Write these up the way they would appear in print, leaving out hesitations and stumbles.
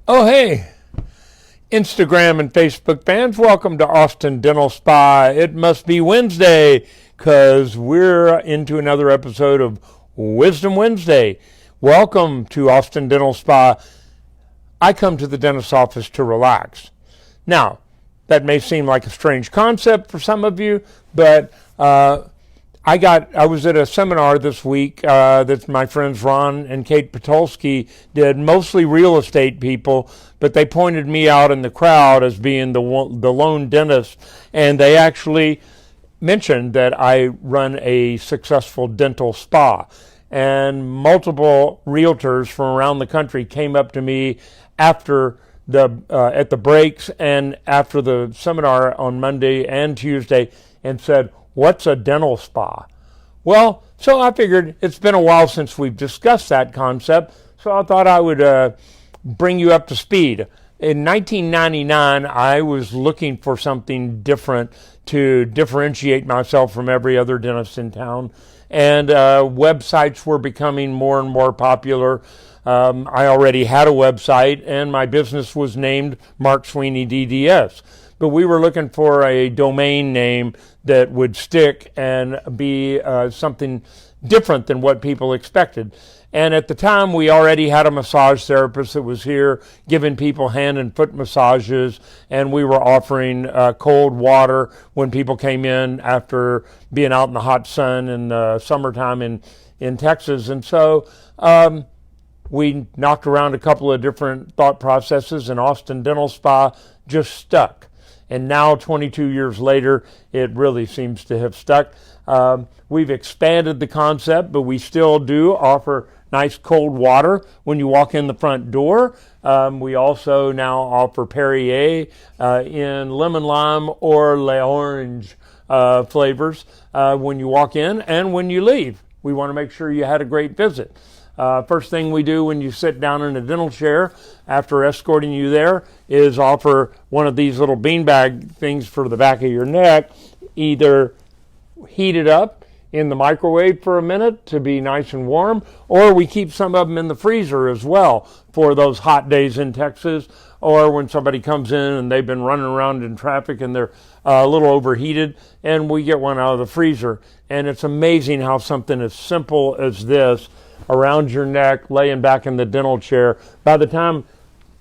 Oh, hey, Instagram and Facebook fans, welcome to Austin Dental Spa. It must be Wednesday because we're into another episode of Wisdom Wednesday. Welcome to Austin Dental Spa. I come to the dentist's office to relax. Now, that may seem like a strange concept for some of you, but I was at a seminar this week that my friends Ron and Kate Patulski did, mostly real estate people, but they pointed me out in the crowd as being the lone dentist, and they actually mentioned that I run a successful dental spa. And multiple realtors from around the country came up to me after at the breaks and after the seminar on Monday and Tuesday and said, "What's a dental spa?" Well, so I figured it's been a while since we've discussed that concept, so I thought I would bring you up to speed. In 1999, I was looking for something different to differentiate myself from every other dentist in town, and websites were becoming more and more popular. I already had a website, and my business was named Mark Sweeney DDS. But we were looking for a domain name that would stick and be something different than what people expected. And at the time, we already had a massage therapist that was here giving people hand and foot massages, and we were offering cold water when people came in after being out in the hot sun in the summertime in Texas. And so we knocked around a couple of different thought processes, and Austin Dental Spa just stuck. And now, 22 years later, it really seems to have stuck. We've expanded the concept, but we still do offer nice cold water when you walk in the front door. We also now offer Perrier in lemon lime or l'orange flavors when you walk in and when you leave. We want to make sure you had a great visit. First thing we do when you sit down in a dental chair after escorting you there is offer one of these little beanbag things for the back of your neck, either heat it up in the microwave for a minute to be nice and warm, or we keep some of them in the freezer as well for those hot days in Texas, or when somebody comes in and they've been running around in traffic and they're a little overheated, and we get one out of the freezer. And it's amazing how something as simple as this around your neck, laying back in the dental chair, by the time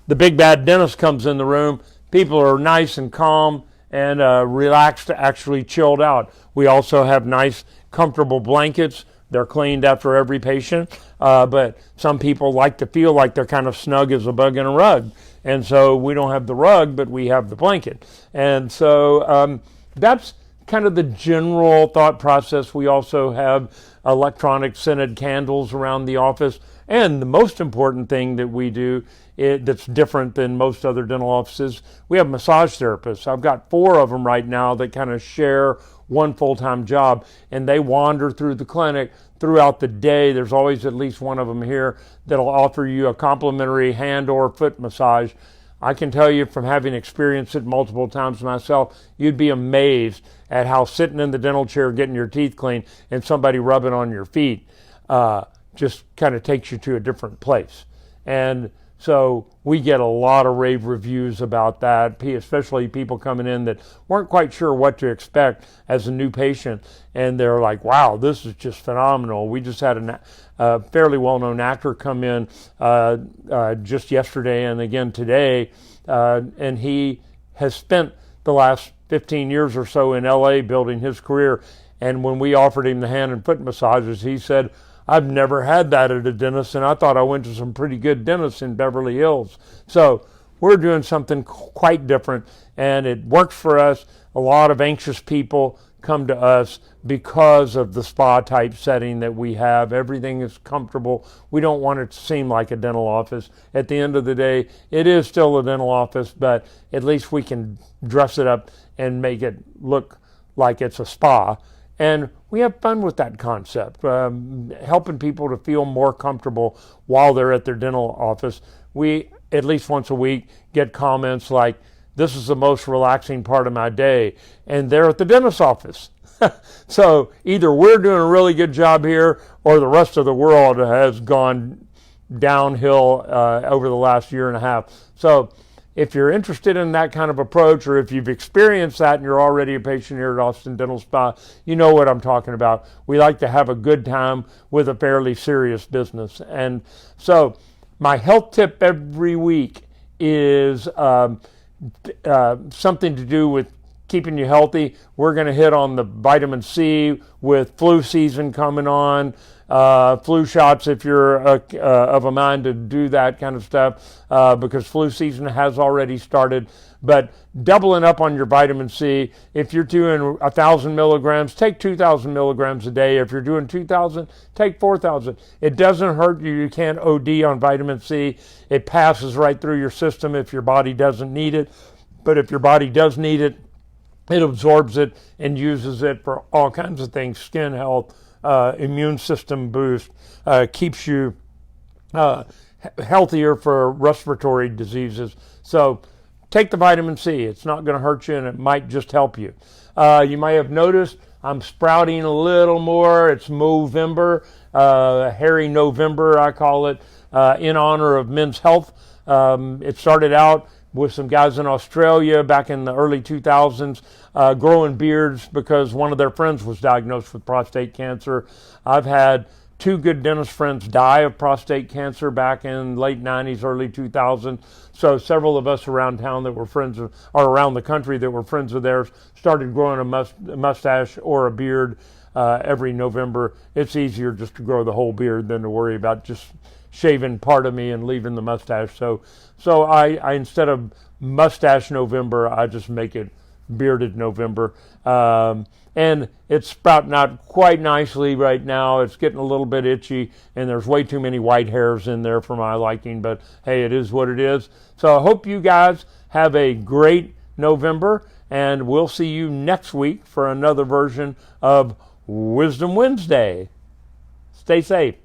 the big bad dentist comes in the room, people are nice and calm and relaxed, actually chilled out. We also have nice, comfortable blankets. They're cleaned after every patient, but some people like to feel like they're kind of snug as a bug in a rug. And so we don't have the rug, but we have the blanket. And so that's kind of the general thought process. We also have electronic scented candles around the office. And the most important thing that we do that's different than most other dental offices, we have massage therapists. I've got 4 of them right now that kind of share one full-time job, and they wander through the clinic throughout the day. There's always at least one of them here that'll offer you a complimentary hand or foot massage. I can tell you from having experienced it multiple times myself, you'd be amazed at how sitting in the dental chair getting your teeth cleaned and somebody rubbing on your feet just kind of takes you to a different place. And so we get a lot of rave reviews about that, especially people coming in that weren't quite sure what to expect as a new patient. And they're like, wow, this is just phenomenal. We just had a fairly well-known actor come in just yesterday and again today, and he has spent the last 15 years or so in LA building his career. And when we offered him the hand and foot massages, he said, "I've never had that at a dentist, and I thought I went to some pretty good dentists in Beverly Hills." So we're doing something quite different, and it works for us. A lot of anxious people come to us because of the spa type setting that we have. Everything is comfortable. We don't want it to seem like a dental office. At the end of the day, it is still a dental office, but at least we can dress it up and make it look like it's a spa. And we have fun with that concept, helping people to feel more comfortable while they're at their dental office. We, at least once a week, get comments like, "This is the most relaxing part of my day," and they're at the dentist's office. So either we're doing a really good job here or the rest of the world has gone downhill over the last year and a half. So if you're interested in that kind of approach, or if you've experienced that and you're already a patient here at Austin Dental Spa, you know what I'm talking about. We like to have a good time with a fairly serious business. And so my health tip every week is something to do with keeping you healthy. We're going to hit on the vitamin C with flu season coming on, flu shots if you're of a mind to do that kind of stuff, because flu season has already started. But doubling up on your vitamin C, if you're doing 1,000 milligrams, take 2,000 milligrams a day. If you're doing 2,000, take 4,000. It doesn't hurt you. You can't OD on vitamin C. It passes right through your system if your body doesn't need it. But if your body does need it, it absorbs it and uses it for all kinds of things: skin health, immune system boost, keeps you healthier for respiratory diseases. So take the vitamin C. It's not going to hurt you, and it might just help you. You might have noticed I'm sprouting a little more. It's Movember, hairy November, I call it, in honor of men's health. It started out with some guys in Australia back in the early 2000s, growing beards because one of their friends was diagnosed with prostate cancer. I've had two good dentist friends die of prostate cancer back in late 90s, early 2000s. So several of us around town that were friends of, or around the country that were friends of theirs, started growing a mustache or a beard every November. It's easier just to grow the whole beard than to worry about just shaving part of me and leaving the mustache. So I instead of mustache November, I just make it bearded November. And it's sprouting out quite nicely right now. It's getting a little bit itchy, and there's way too many white hairs in there for my liking, but hey, it is what it is. So I hope you guys have a great November, and we'll see you next week for another version of Wisdom Wednesday. Stay safe.